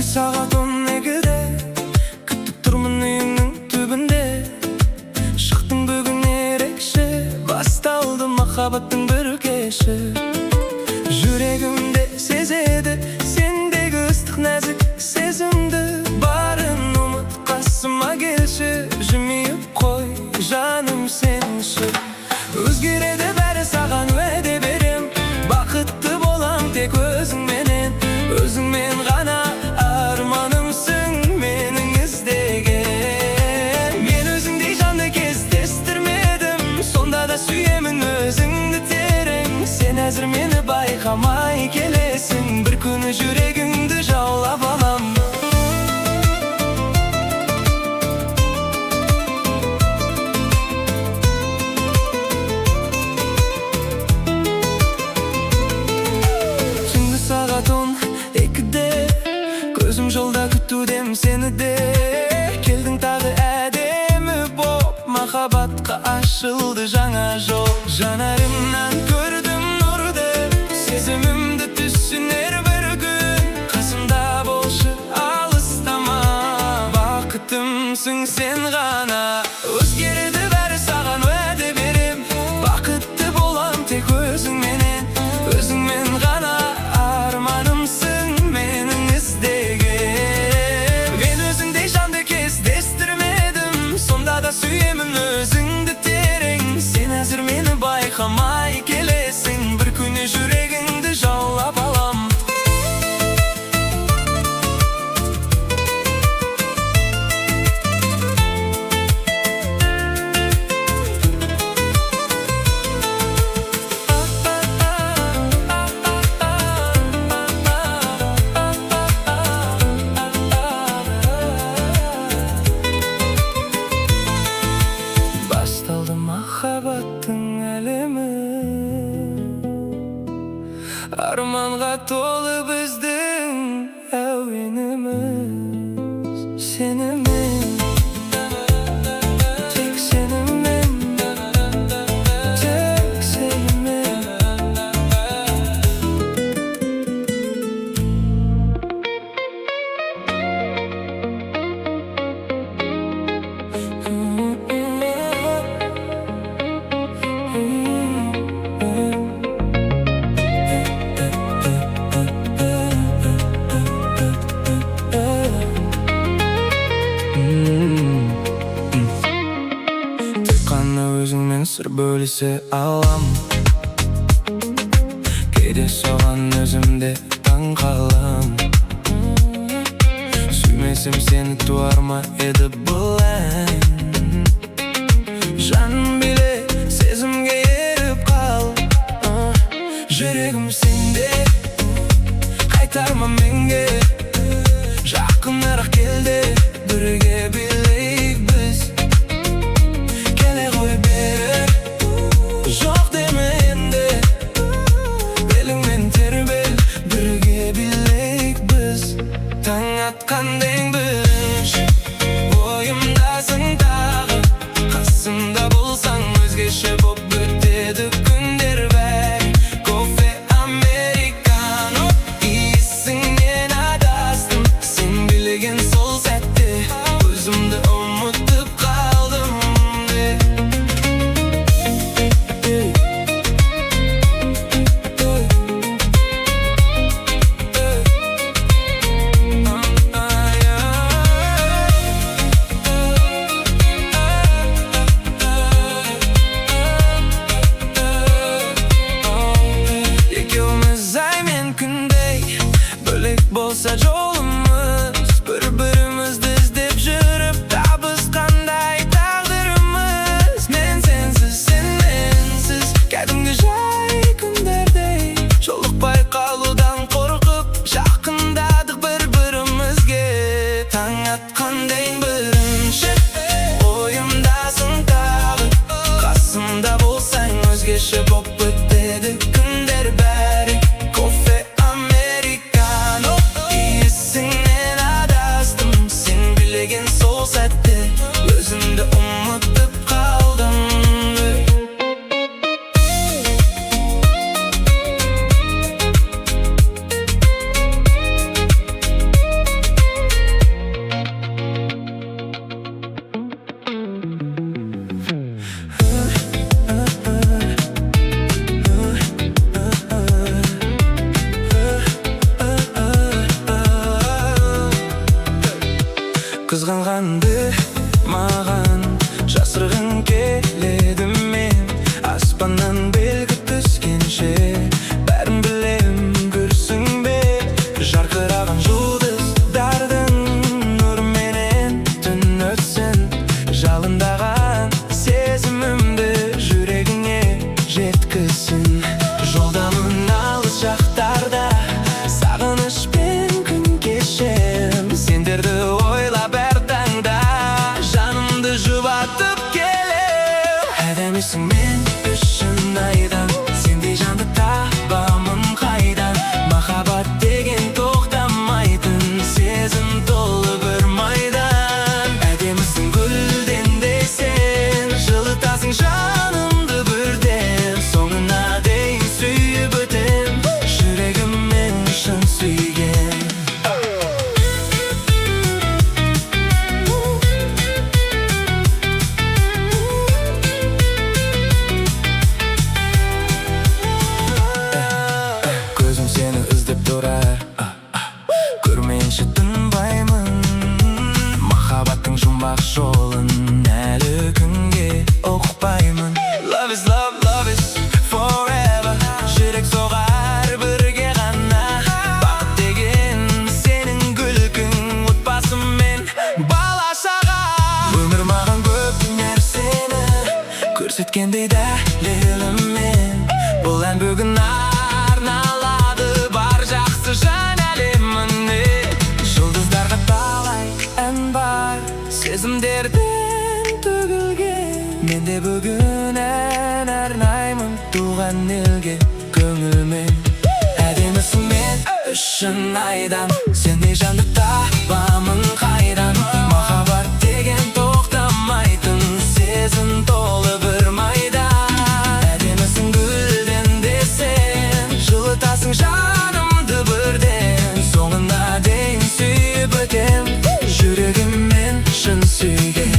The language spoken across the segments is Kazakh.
Сағат 12-де күтіп тұрмын үйіңнің түбінде. Шықтың бүгін ерекше, басталды махаббаттың бір кеші. Жүрегімде сезеді сендегі ыстық нәзік сезімді. Барын ұмыт, қасыма келші, жымиып қой жаным сен үшін. Өзгереді бәрі, саған уәде берем, бақытты болам тек өзіңменен. Өзіңмен ғана арманымсың менің іздеген. Мен өзіңдей жанды кездестірмедім, сонда да сүйемін өзіңді терең. Сен әзір мені байқамай келесің, бір күні жүрегіңді жаулап алам. Түнгі сағат 12-де көзім жолда күтудем сені де. Келдің тағы әдемі боп, махаббатқа ашылды жаңа жол. Жанарымнан көрдім нұрды, сезімімді түсінер бір күн. Қасымда болшы, алыстама, бақытымсың сен ғана. Өзгереді бәрі, саған уәде берем, бақытты болам тек өзіңменен. Өзіңмен ғана арманымсың менің іздеген. Мен өзіңдей жанды кездестірмедім, сонда да сүйемін өзіңді терең. Сен әзір мені байқамай келесің, бір күні жүрегіңді жаулап алам. Басталды махаббаттың әлемі, арманға толы біздің әуеніміз. Сенімен, тек сенімен, тек сенімен. Тек қана өзіңмен сыр бөлісе алам. Кейде соған өзімде таң қалам. Сүймесем сені туар ма еді бұл ән? Жаным биле, сезімге еріп қал. Жүрегім сенде, қайтарма менге. Жақынырақ келді, бірге билейік біз. Келе ғой бері, жоқ деме енді. Беліңмен тербел, бірге билейік біз. Таң атқандың бірінші, ой сағынды маған жасырғың келеді мен аспаннан белгі түскенше бәрін білем күрсінбе жарқыраған жұлдыздардың нұрыменен түн өтсін жалындаған сезімімді жүрегіңе жеткізсін жолдамын алыс жақтарда сағынышпен күн кешем сендерді ойлап әр таңда жанымды жұбатып келем әдемісің мен үшін айдан сендей жанды табамын қайдан махаббат деген тоқтамайтын сезім толы бір майдан әдемісің гүлден де сен жылытасың жанымды бірден соңына дейін сүйіп өтем жүрегіммен шын сүйген көзім сені іздеп тұрар көрмейінше тынбаймын махаббаттың жұмбақ жолын әлі күнге ұқпаймын Love is love, love is forever жүрек соғар бірге ғана бақыт деген сенің күлкің отбасымен бала-шаға өмір маған көп нәрсені көрсеткендей дәлелімен бұл ән бүгін арналады бар жақсы жан әлеміне жұлдыздарға талай ән бар сезімдерден төгілген мен де бүгін ән арнаймын туған елге көңілмен әдемісің мен үшін айдан сендей жанды табамын қайдан махаббат деген тоқтамайтын сезім толы бір майдан әдемісің гүлден де сен жылытасың жанымды бірден соңына дейін сүйіп өтем жүрегіммен шын сүйген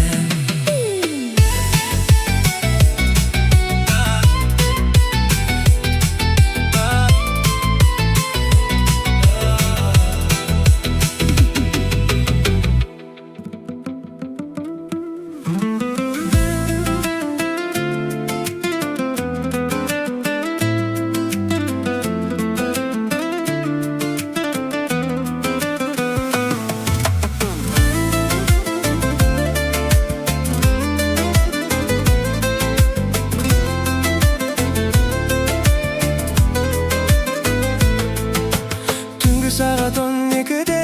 сағат 12-де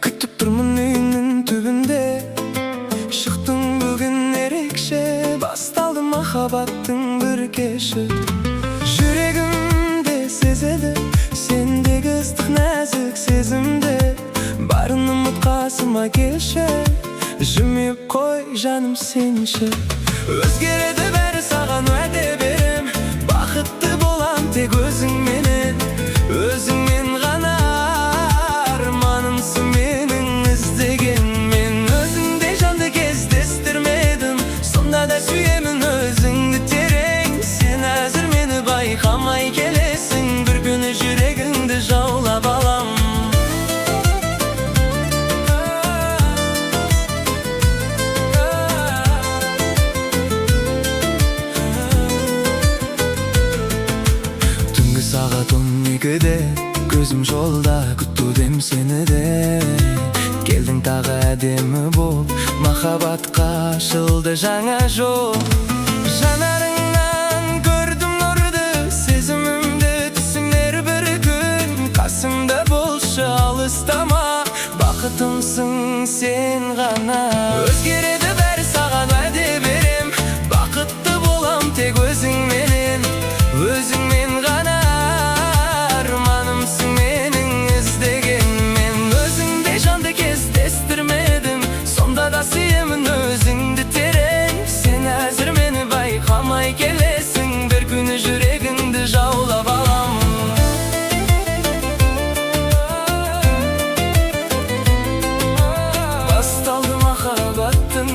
күтіп тұрмын үйінің түбінде шықтың бүгін ерекше басталды махаббаттың бір кеші жүрегімде сезеді сендегі ыстық нәзік сезімді барын ұмыт қасыма келші жымиып қой жаным сенші өзгереді бәрі саған уәде берем бақытты болам тек өзіңменен өзіңмен ғана арманымсың менің іздеген мен өзіңдей жанды кездестірмедім сонда да сүйемін өзіңді терең сен әзір мені байқамай келесің бір күні жүрегіңді жаулап алам түнгі сағат 12-де көзім жолда күтудем сені де келдің тағы әдемі болып махаббатқа ашылды жаңа жол жанарыңнан көрдім нұрды сезімімді түсінер бір күн қасымда болшы алыстама бақытымсың сен ғана өзгереді бәрі саған уәде берем бақытты болам тек өзіңменен өзіңмен ғана арманымсың менің іздеген мен өзіңдей жанды кездестірмедім сонда да сүйемін өзіңді терең сен әзір мені байқамай келесің бір күні жүрегіңді жаулап алам басталды махаббаттың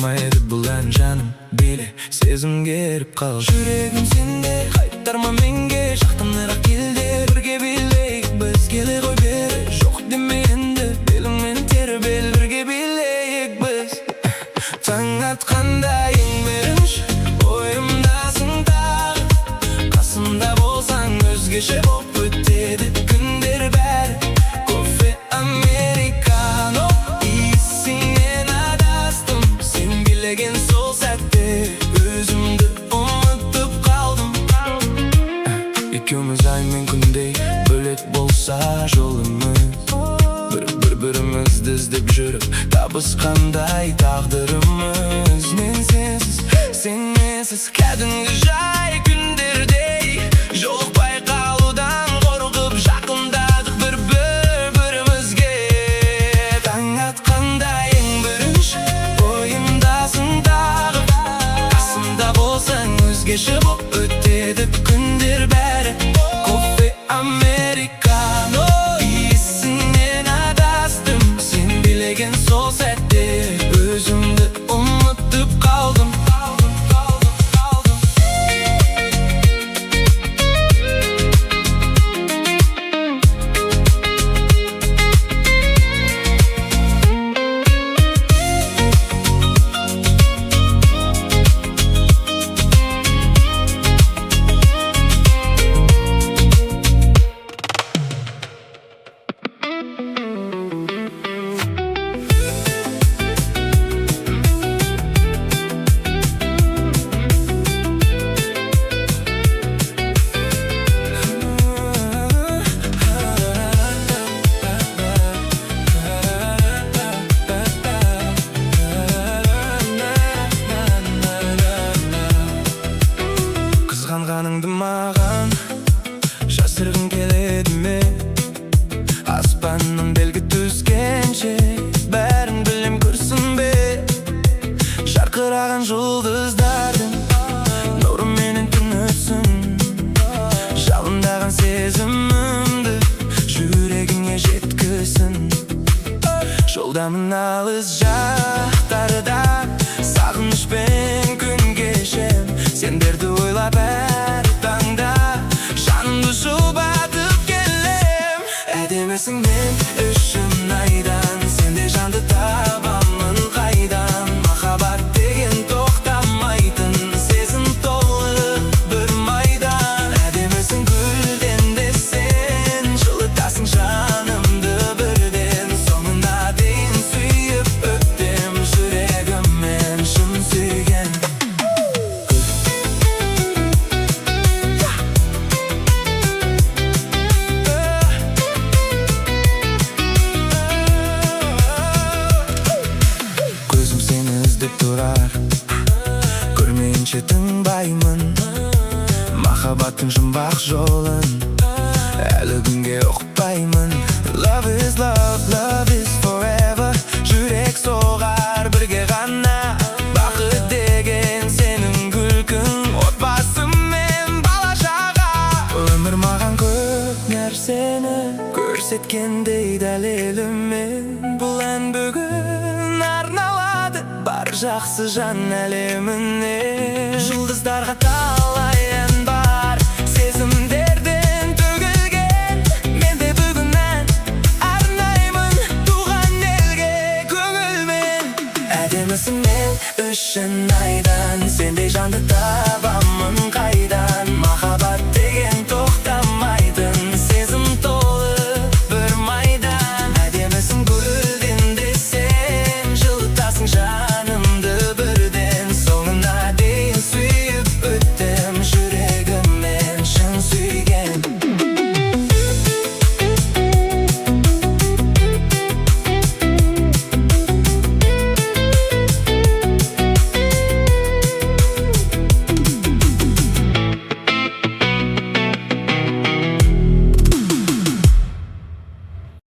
болмайды бұл ән жаным Биле, сезім керіп қал Жүрегім сенде, қайтарма менге Жақтанырақ келде, бірге билейік Біз келе ғой бері, жоқ деме енді Беліңмен тербел, бірге билейік біз Таң атқанда ең бірінші ойымдасың тағы Қасымда болсаң өзгеше боп өтеді күндер бәрі Кофе американо иісінен адастым Сен билеген сол сәтте өзімді ұмытып қалдым Екеуміз ай мен күндей бөлек болса жолымыз Бір-бірімізді іздеп жүріп табысқандай тағдырымыз Мен сенсіз, сен менсіз кәдімгі жай күндердей Жолықпай қалудан қорқып жақындадық бір-бірімізге Таң атқанда ең бірінші ойымдасың тағы Қасымда болсаң өзгеше боп өтеді күндер бәрі Кофе американо иісінен адастым Сен билеген сол сәтте өзімді ұмытып қалдым Қызғанғаныңды маған жасырғың келеді ме Аспанның белгі түскенше бәрін білем күрсінбе Жарқыраған жұлдыздардың нұрыменен түн өтсін Жалындаған сезімімді жүрегіңе жеткізсін Жолдамын алыс жақтарда сағынышпен күн кешем Сендерді ойлап әр таңда жанымды жұбатып келем Әдемісің мен үшін айдан Сенде жанды табамын қайдан Махаббат деген тоқтамайтын сезім толы бір майдан Әдемісің гүлден де сен жылытасың жанымды бірден Соңына дейін сүйіп өтем жүрегіммен шын сүйген тұрар Көрмейінше тыңбаймын Махаббаттың жұмбақ жолын Әлі күнге ұқпаймын Love is love, love is forever Жүрек соғар бірге ғана Бақыт деген сенің күлкің Отбасы мен бала шаға Өмір маған көп нәрсені көрсеткендей дәлелімен Бұл ән бүгін арналады бар жақсы жан әлеміне Жұлдыздарға талай ән бар сезімдерден төгілген Менде бүгін ән арнаймын туған елге көңілмен Әдемісің мен үшін айдан Сендей жанды табамын қайдан